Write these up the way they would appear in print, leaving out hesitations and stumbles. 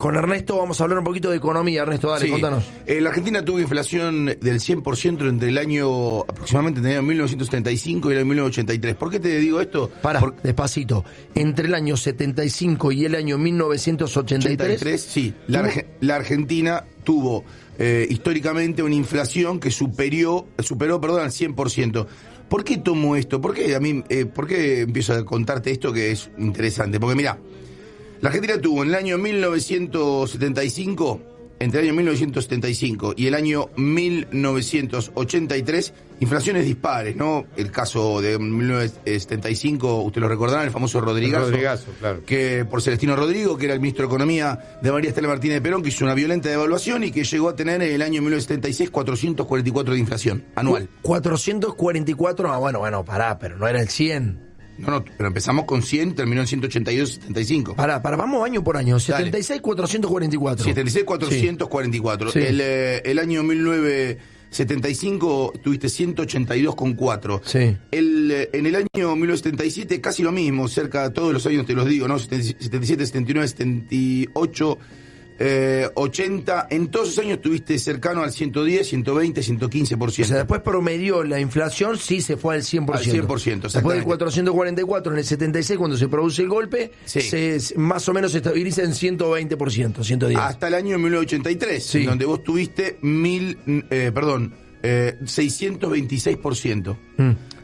Con Ernesto vamos a hablar un poquito de economía. Ernesto, dale, Sí. contanos. La Argentina tuvo inflación del 100% entre el año, aproximadamente entre el año 1975 y el año 1983. ¿Por qué te digo esto? Pará, despacito. Entre el año 75 y el año 1983... Sí, la Argentina tuvo históricamente una inflación que superó al 100%. ¿Por qué tomo esto? ¿Por qué empiezo a contarte esto que es interesante? Porque mirá, la Argentina tuvo en el año 1975, entre el año 1975 y el año 1983, inflaciones dispares, ¿no? El caso de 1975, usted lo recordará, el famoso Rodrigazo, claro. Que por Celestino Rodrigo, que era el ministro de Economía de María Estela Martínez de Perón, que hizo una violenta devaluación y que llegó a tener en el año 1976 444 de inflación anual. 444, bueno, pará, pero no era el 100. No, pero empezamos con 100, terminó en 182, 75. Pará, vamos año por año. 76, 444. 76, 444. Sí. El año 1975 tuviste 182,4. Sí. En el año 1977 casi lo mismo, cerca de todos los años te los digo, ¿no? 77, 79, 78, 80. En todos esos años estuviste cercano al 110, 120, 115%. O sea, después promedió la inflación, sí se fue al 100%. Al 100%, después del 444 en el 76, cuando se produce el golpe, sí, se más o menos se estabiliza en 120%, 110. Hasta el año 1983, sí, donde vos tuviste 626%.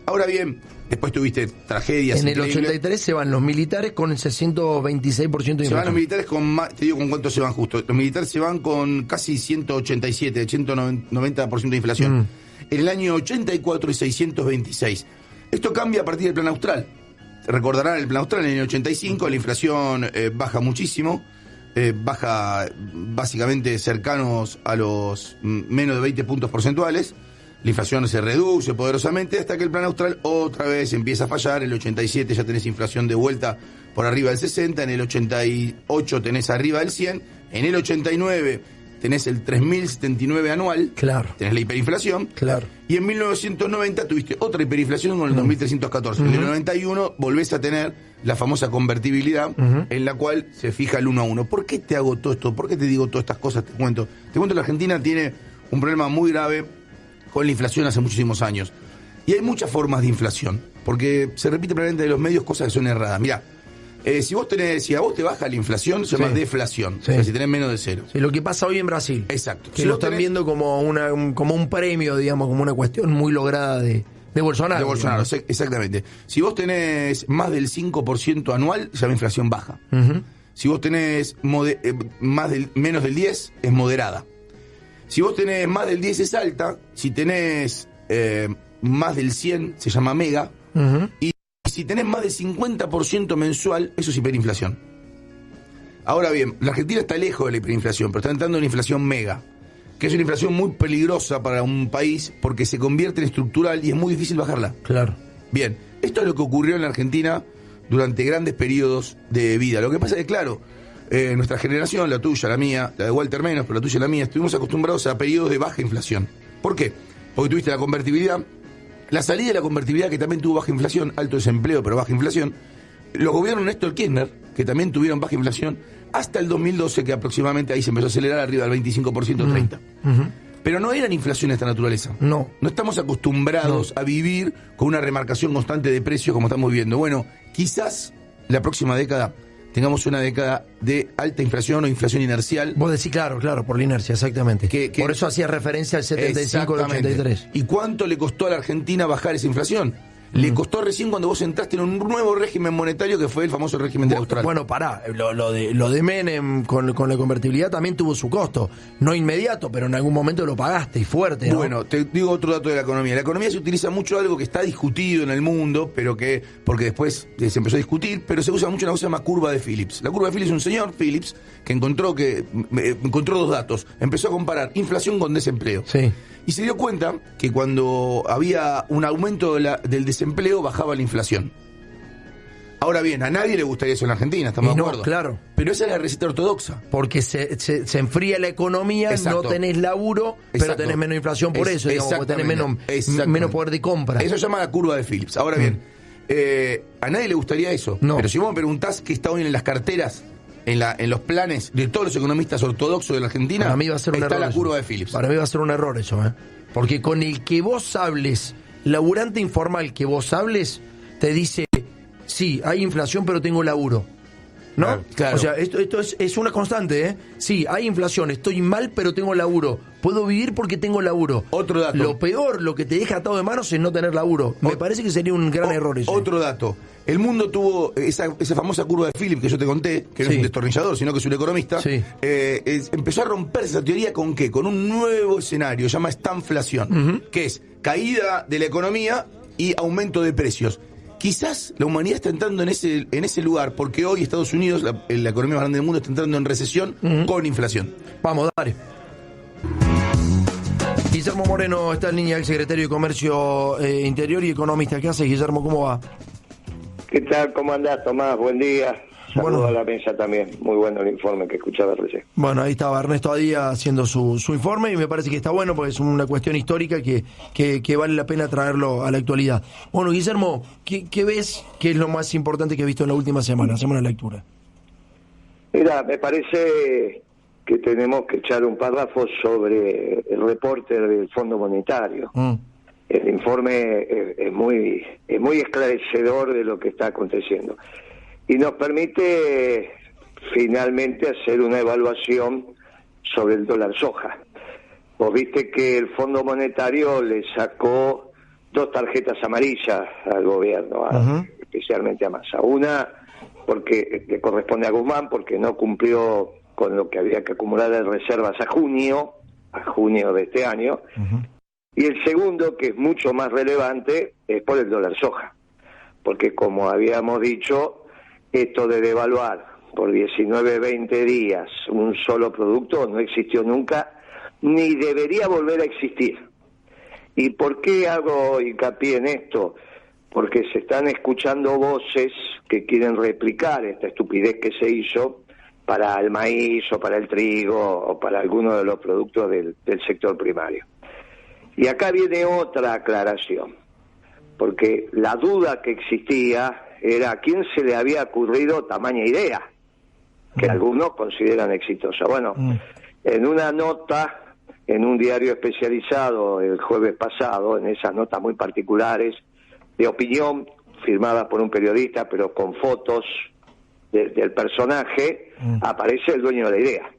Ahora bien, después tuviste tragedias. En el 83 se van los militares con el 626% de inflación. Se van los militares con más, te digo con cuánto se van justo. Los militares se van con casi 187, 190% de inflación. En el año 84 y 626. Esto cambia a partir del Plan Austral. Recordarán el Plan Austral en el año 85, la inflación baja muchísimo. Baja básicamente cercanos a los menos de 20 puntos porcentuales. La inflación se reduce poderosamente hasta que el Plan Austral otra vez empieza a fallar. En el 87 ya tenés inflación de vuelta por arriba del 60, en el 88 tenés arriba del 100, en el 89 tenés el 3.079 anual, claro, tenés la hiperinflación, claro, y en 1990 tuviste otra hiperinflación con el 2.314. En el 91 volvés a tener la famosa convertibilidad, en la cual se fija el 1 a 1. ¿Por qué te hago todo esto? ¿Por qué te digo todas estas cosas? Te cuento, la Argentina tiene un problema muy grave con la inflación hace muchísimos años. Y hay muchas formas de inflación, porque se repite probablemente de los medios cosas que son erradas. Mirá, si a vos te baja la inflación, se llama deflación. Sí. O sea, si tenés menos de cero. Sí, lo que pasa hoy en Brasil. Exacto. Que si lo están viendo como un premio, digamos, como una cuestión muy lograda de Bolsonaro. De Bolsonaro, exactamente. Si vos tenés más del 5% anual, se llama inflación baja. Si vos tenés menos del 10, es moderada. Si vos tenés más del 10 es alta, si tenés más del 100 se llama mega, y si tenés más del 50% mensual, eso es hiperinflación. Ahora bien, la Argentina está lejos de la hiperinflación, pero está entrando en una inflación mega, que es una inflación muy peligrosa para un país porque se convierte en estructural y es muy difícil bajarla. Claro. Bien, esto es lo que ocurrió en la Argentina durante grandes periodos de vida. Lo que pasa es que, claro, nuestra generación, la tuya, la mía, la de Walter menos, pero la tuya y la mía, estuvimos acostumbrados a periodos de baja inflación. ¿Por qué? Porque tuviste la convertibilidad, la salida de la convertibilidad que también tuvo baja inflación, alto desempleo pero baja inflación, los gobiernos de Néstor Kirchner, que también tuvieron baja inflación, hasta el 2012, que aproximadamente ahí se empezó a acelerar arriba del 25%, 30%. Pero no eran inflaciones de esta naturaleza. No estamos acostumbrados a vivir con una remarcación constante de precios como estamos viviendo. Bueno, quizás la próxima década tengamos una década de alta inflación o inflación inercial. Vos decís, claro, por la inercia, exactamente. Por eso hacía referencia al 75 al 83. ¿Y cuánto le costó a la Argentina bajar esa inflación? Le costó recién cuando vos entraste en un nuevo régimen monetario que fue el famoso régimen de Austral. Bueno, pará, lo de Menem con la convertibilidad también tuvo su costo. No inmediato, pero en algún momento lo pagaste y fuerte, ¿no? Bueno, te digo otro dato de la economía. La economía se utiliza mucho algo que está discutido en el mundo, pero porque después se empezó a discutir, pero se usa mucho una cosa que se llama curva de Phillips. La curva de Phillips es un señor, Phillips, que encontró dos datos. Empezó a comparar inflación con desempleo. Sí. Y se dio cuenta que cuando había un aumento del desempleo, bajaba la inflación. Ahora bien, a nadie le gustaría eso en la Argentina, ¿estamos de acuerdo? Claro. Pero esa es la receta ortodoxa. Porque se enfría la economía, exacto, no tenés laburo, pero tenés menos inflación por eso, digamos, porque tenés menos poder de compra. Eso se llama la curva de Phillips. Ahora bien, a nadie le gustaría eso. No. Pero si vos me preguntás qué está hoy en las carteras en los planes de todos los economistas ortodoxos de la Argentina, para mí va a ser un está error la eso. curva de Phillips. Para mí va a ser un error eso, porque con el que vos hables, laburante informal que vos hables, te dice, sí, hay inflación pero tengo laburo. ¿No? Claro. O sea, esto es una constante, ¿eh? Sí, hay inflación, estoy mal, pero tengo laburo. Puedo vivir porque tengo laburo. Otro dato. Lo peor, lo que te deja atado de manos es no tener laburo. Me parece que sería un gran error eso. Otro dato. El mundo tuvo esa famosa curva de Phillips que yo te conté, que no es un destornillador, sino que es un economista. Sí. Empezó a romperse esa teoría ¿con qué? Con un nuevo escenario, se llama estanflación, que es caída de la economía y aumento de precios. Quizás la humanidad está entrando en ese lugar, porque hoy Estados Unidos, la economía más grande del mundo, está entrando en recesión con inflación. Vamos, dale. Guillermo Moreno está en línea, ex secretario de Comercio Interior y economista. ¿Qué hace, Guillermo? ¿Cómo va? ¿Qué tal? ¿Cómo andás, Tomás? Buen día. Saludos Bueno. a la mesa también. Muy bueno el informe que escuchaba recién. Bueno, ahí estaba Ernesto Adía haciendo su informe y me parece que está bueno porque es una cuestión histórica que vale la pena traerlo a la actualidad. Bueno, Guillermo, ¿qué ves que es lo más importante que has visto en la última semana? Hacemos la lectura. Mira, me parece que tenemos que echar un párrafo sobre el reporte del Fondo Monetario. El informe es muy esclarecedor de lo que está aconteciendo. Y nos permite finalmente hacer una evaluación sobre el dólar soja. Vos viste que el Fondo Monetario le sacó 2 tarjetas amarillas al gobierno, especialmente a Massa. Una porque le corresponde a Guzmán, porque no cumplió con lo que había que acumular de reservas a junio de este año. Y el segundo, que es mucho más relevante, es por el dólar soja. Porque como habíamos dicho, esto de devaluar por 19, 20 días un solo producto no existió nunca, ni debería volver a existir. ¿Y por qué hago hincapié en esto? Porque se están escuchando voces que quieren replicar esta estupidez que se hizo para el maíz o para el trigo o para alguno de los productos del sector primario. Y acá viene otra aclaración, porque la duda que existía era a quién se le había ocurrido tamaña idea, que algunos consideran exitosa. Bueno, en una nota, en un diario especializado el jueves pasado, en esas notas muy particulares, de opinión, firmadas por un periodista, pero con fotos del personaje, aparece el dueño de la idea.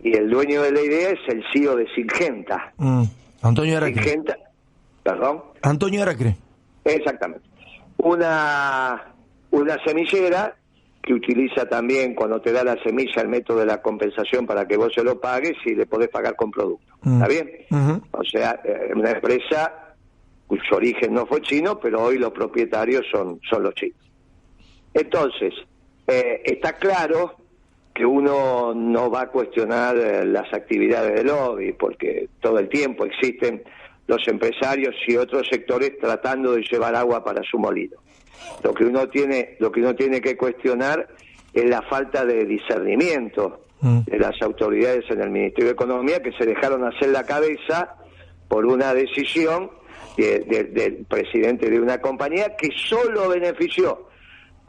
Y el dueño de la idea es el CEO de Syngenta. Antonio Aracre. Syngenta, ¿perdón? Antonio Aracre. Exactamente. Una semillera que utiliza también, cuando te da la semilla, el método de la compensación para que vos se lo pagues y le podés pagar con producto. ¿Está bien? O sea, una empresa cuyo origen no fue chino, pero hoy los propietarios son los chinos. Entonces, está claro que uno no va a cuestionar las actividades de lobby, porque todo el tiempo existen los empresarios y otros sectores tratando de llevar agua para su molino. Lo que uno tiene que cuestionar es la falta de discernimiento de las autoridades en el Ministerio de Economía, que se dejaron hacer la cabeza por una decisión del presidente de una compañía que solo benefició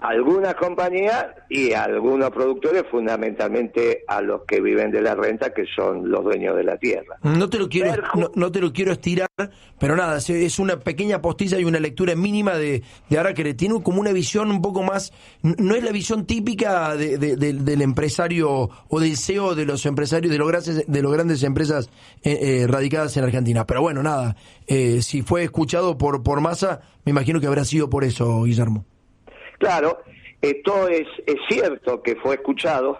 a algunas compañías y a algunos productores, fundamentalmente a los que viven de la renta, que son los dueños de la tierra. No te lo quiero estirar, pero nada, es una pequeña postilla y una lectura mínima de Aracre. Tiene como una visión un poco más, no es la visión típica del empresario o del CEO de los empresarios de los grandes empresas radicadas en Argentina. Pero bueno, nada, si fue escuchado por Massa, me imagino que habrá sido por eso, Guillermo. Claro, esto es cierto que fue escuchado,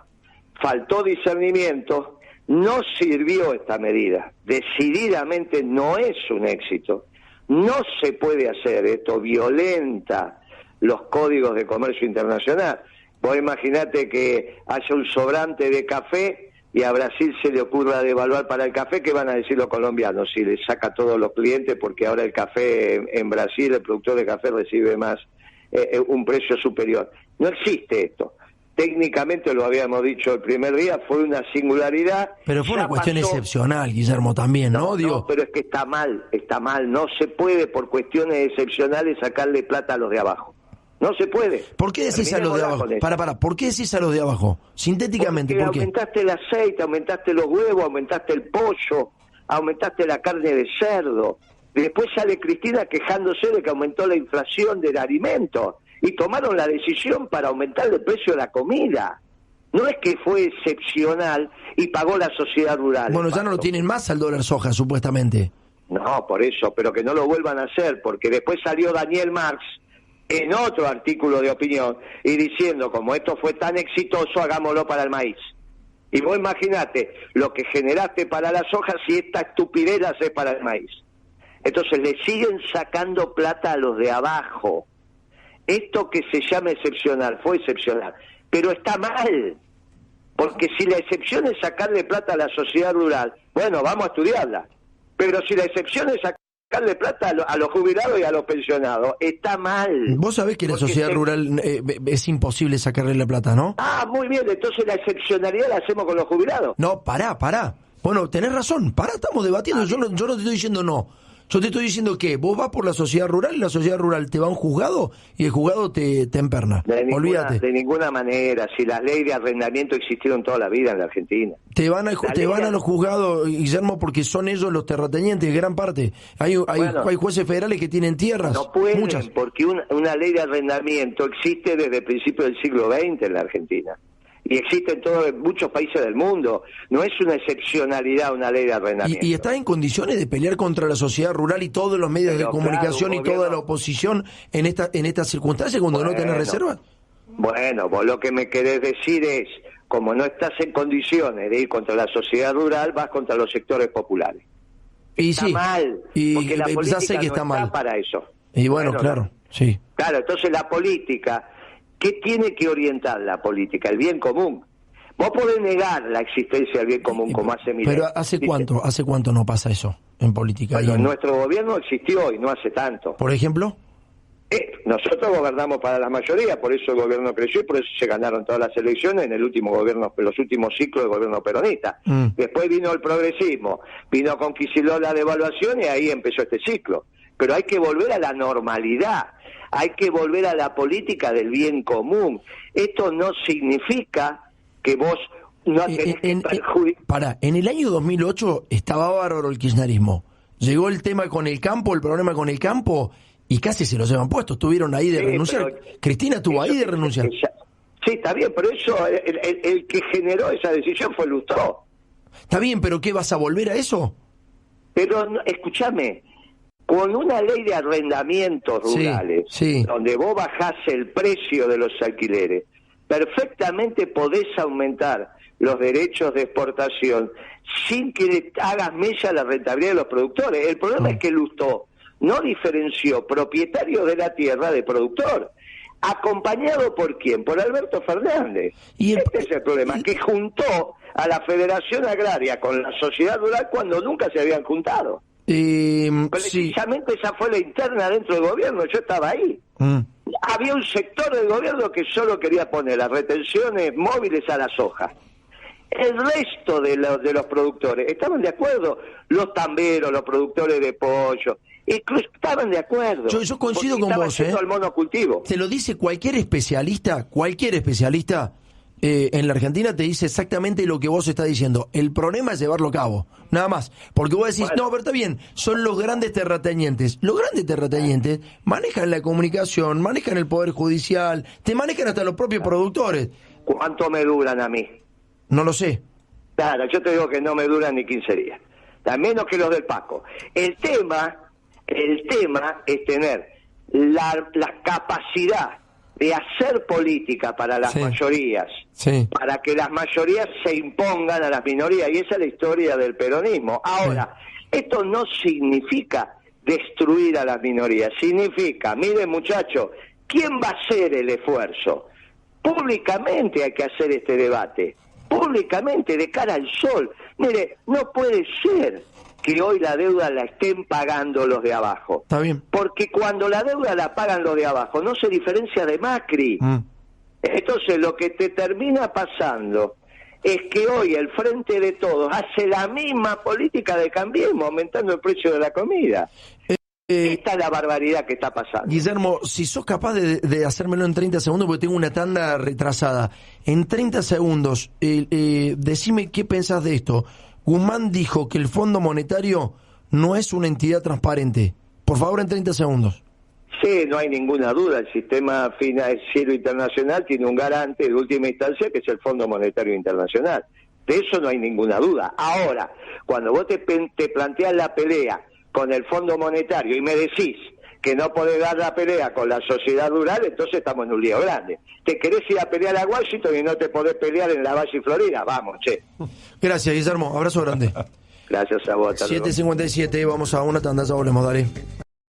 faltó discernimiento, no sirvió esta medida, decididamente no es un éxito, no se puede hacer esto, violenta los códigos de comercio internacional. Vos imaginate que haya un sobrante de café y a Brasil se le ocurra devaluar para el café, ¿qué van a decir los colombianos? Si le saca a todos los clientes, porque ahora el café en Brasil, el productor de café recibe más, un precio superior. No existe esto. Técnicamente, lo habíamos dicho el primer día, fue una singularidad. Pero fue una cuestión excepcional, Guillermo, también, ¿no? No, pero es que está mal. No se puede por cuestiones excepcionales sacarle plata a los de abajo. No se puede. ¿Por qué decís a los de abajo? ¿Por qué decís a los de abajo? Sintéticamente, porque ¿por qué? aumentaste el aceite, aumentaste los huevos, aumentaste el pollo, aumentaste la carne de cerdo. Después sale Cristina quejándose de que aumentó la inflación del alimento y tomaron la decisión para aumentar el precio de la comida. No es que fue excepcional y pagó la sociedad rural. Bueno, ya no lo tienen más al dólar soja, supuestamente. No, por eso, pero que no lo vuelvan a hacer, porque después salió Daniel Marx en otro artículo de opinión y diciendo, como esto fue tan exitoso, hagámoslo para el maíz. Y vos imaginate lo que generaste para la soja si esta estupidez la haces para el maíz. Entonces le siguen sacando plata a los de abajo. Esto que se llama excepcional, fue excepcional, pero está mal, porque si la excepción es sacarle plata a la sociedad rural, bueno, vamos a estudiarla, pero si la excepción es sacarle plata a los jubilados y a los pensionados, está mal. Vos sabés que la sociedad rural es imposible sacarle la plata, ¿no? Ah, muy bien, entonces la excepcionalidad la hacemos con los jubilados. No, pará. Bueno, tenés razón, estamos debatiendo, yo no te estoy diciendo no. Yo te estoy diciendo que vos vas por la sociedad rural y la sociedad rural te va a un juzgado y el juzgado te emperna. Olvídate. De ninguna manera, si las leyes de arrendamiento existieron toda la vida en la Argentina. Te van a los juzgados, Guillermo, porque son ellos los terratenientes, gran parte. Hay jueces federales que tienen tierras. No pueden, muchas. Porque una ley de arrendamiento existe desde el principio del siglo XX en la Argentina. Y existe en muchos países del mundo. No es una excepcionalidad una ley de arrendamiento. ¿Y estás en condiciones de pelear contra la sociedad rural y todos los medios de comunicación y toda la oposición en esta circunstancia cuando no tenés reservas? Bueno, vos lo que me querés decir es, como no estás en condiciones de ir contra la sociedad rural, vas contra los sectores populares. Y está mal, porque la política ya sé que está mal para eso. Y bueno, claro, sí. Claro, entonces la política... ¿Qué tiene que orientar la política? El bien común. Vos podés negar la existencia del bien común como hace Milei. Pero ¿hace cuánto no pasa eso en política? Bueno, nuestro gobierno existió y no hace tanto. ¿Por ejemplo? Nosotros gobernamos para la mayoría, por eso el gobierno creció y por eso se ganaron todas las elecciones en los últimos ciclos del gobierno peronista. Después vino el progresismo, vino con Kicillof la devaluación y ahí empezó este ciclo. Pero hay que volver a la normalidad. Hay que volver a la política del bien común. Esto no significa que vos no tenés que perjudicar. En el año 2008 estaba bárbaro el kirchnerismo. Llegó el tema con el campo, el problema con el campo, y casi se los llevan puestos. Estuvieron ahí de renunciar. Cristina estuvo ahí de renunciar. Sí, está bien, pero eso, el que generó esa decisión fue Lustó. Está bien, pero ¿qué, vas a volver a eso? Pero, escúchame, con una ley de arrendamientos rurales, donde vos bajás el precio de los alquileres, perfectamente podés aumentar los derechos de exportación sin que le hagas mella a la rentabilidad de los productores. El problema es que Lustó no diferenció propietario de la tierra de productor. ¿Acompañado por quién? Por Alberto Fernández. Este es el problema, que juntó a la Federación Agraria con la sociedad rural cuando nunca se habían juntado. Precisamente esa fue la interna dentro del gobierno, yo estaba ahí. Había un sector del gobierno que solo quería poner las retenciones móviles a la soja. El resto de los productores estaban de acuerdo, los tamberos, los productores de pollo, estaban de acuerdo. Yo coincido con vos, al monocultivo. Te lo dice cualquier especialista en la Argentina te dice exactamente lo que vos estás diciendo. El problema es llevarlo a cabo, nada más. Porque vos decís, no, pero está bien, son los grandes terratenientes. Los grandes terratenientes manejan la comunicación, manejan el poder judicial, te manejan hasta los propios productores. ¿Cuánto me duran a mí? No lo sé. Claro, yo te digo que no me duran ni 15 días. A menos que los del Paco. El tema es tener la capacidad de hacer política para las mayorías, para que las mayorías se impongan a las minorías, y esa es la historia del peronismo. Ahora, esto no significa destruir a las minorías, significa, miren muchachos, ¿quién va a hacer el esfuerzo? Públicamente hay que hacer este debate, públicamente, de cara al sol. Mire, no puede ser que hoy la deuda la estén pagando los de abajo. Está bien. Porque cuando la deuda la pagan los de abajo, no se diferencia de Macri. Entonces, lo que te termina pasando es que hoy el Frente de Todos hace la misma política de Cambiemos, aumentando el precio de la comida. Esta es la barbaridad que está pasando. Guillermo, si sos capaz de hacérmelo en 30 segundos, porque tengo una tanda retrasada. En 30 segundos, decime qué pensás de esto. Guzmán dijo que el Fondo Monetario no es una entidad transparente. Por favor, en 30 segundos. Sí, no hay ninguna duda. El sistema financiero internacional tiene un garante de última instancia, que es el Fondo Monetario Internacional. De eso no hay ninguna duda. Ahora, cuando vos te planteas la pelea con el Fondo Monetario y me decís que no podés dar la pelea con la sociedad rural, entonces estamos en un lío grande. Te querés ir a pelear a Washington y no te podés pelear en la Valle Florida. Vamos, che. Gracias, Guillermo. Abrazo grande. Gracias a vos. 7:57, vamos a una tanda, ya volvemos, dale.